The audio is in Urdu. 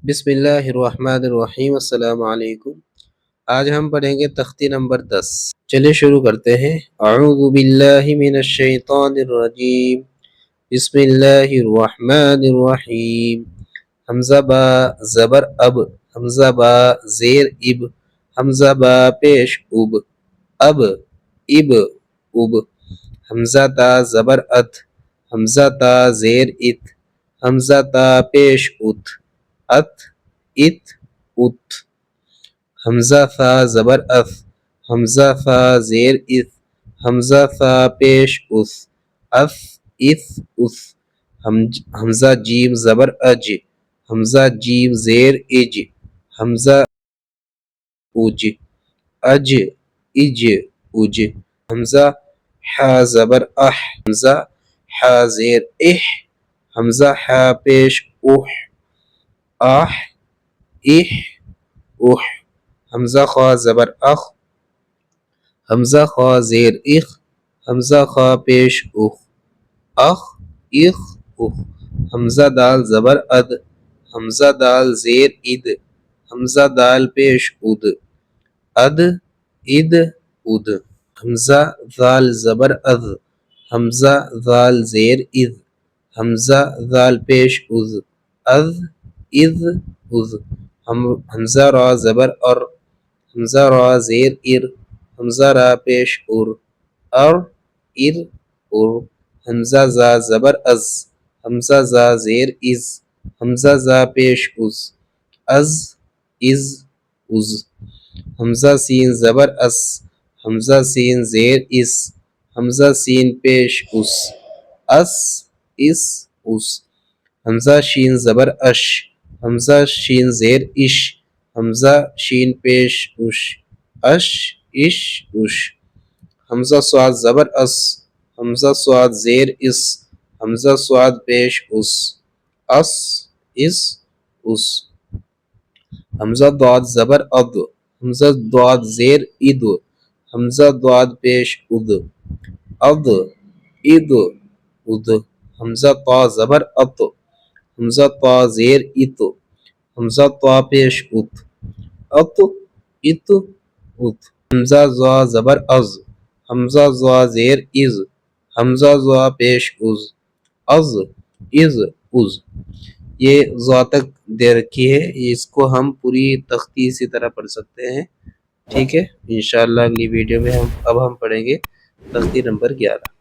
بسم اللہ الرحمن الرحیم، السلام علیکم۔ آج ہم پڑھیں گے تختی نمبر 10۔ چلیے شروع کرتے ہیں۔ اعوذ باللہ من الشیطان الرجیم، بسم اللہ الرحمن الرحیم۔ حمزہ با زبر اب، حمزہ با زیر اب، حمزہ با پیش اب، اب اب اب۔ حمزہ تا زبر ات، حمزہ تا زیر ات، حمزہ تا پیش ات، ات ات ات۔ حمزہ ثا زبر اث، حمزہ ثا زیر اث، حمزہ ثا پیش اث، اث اث اث۔ حمزہ جیم زبر اج، حمزہ جیم زیر اج، حمزہ اج، اج اج اج۔ حمزہ حا زبر اح، حمزہ حا زیر اح، حمزہ حا پیش اح، آہ اح اح۔ حمزہ خا زبر اخ، حمزہ خا زیر اخ، حمزہ خا پیش اخ، اخ اخ اخ۔ حمزہ دال زبر اد، حمزہ دال زیر اد، حمزہ دال پیش اد، اد اد اد۔ حمزہ ذال زبر اذ، حمزہ ذال زیر اذ، حمزہ ذال پیش اذ، اذ اذ اذ۔ حمزہ را زبر ار، حمزہ را زیر ار، حمزہ را پیش ار، ار ار ار۔ حمزہ زا زبر از، حمزہ زا زیر از، حمزہ زا پیش از، از از از۔ حمزہ سین زبر اس، حمزہ سین زیر اس، حمزہ سین پیش اس، اس اس اس۔ حمزہ شین زبر اش، حمزہ شین زیر اش، حمزہ شین پیش اش، اش اش اش۔ حمزہ صاد زبر اس، حمزہ صاد زیر اس، حمزہ صاد پیش اس، اس اس اس۔ حمزہ ضاد زبر اد، حمزہ ضاد زیر اد، حمزہ ضاد پیش اد، اد اد اد۔ حمزہ طا زبر ات، حمزہ طا زیر ات، حمزہ طا پیش ات، ات ات ات۔ حمزہ ضا زبر از، حمزہ ضا زیر از، حمزہ ضا پیش از، از از از۔ یہ ضا تک دے رکھی ہے، اس کو ہم پوری تختی اسی طرح پڑھ سکتے ہیں۔ ٹھیک ہے، انشاءاللہ اگلی ویڈیو میں اب ہم پڑھیں گے تختی نمبر 11۔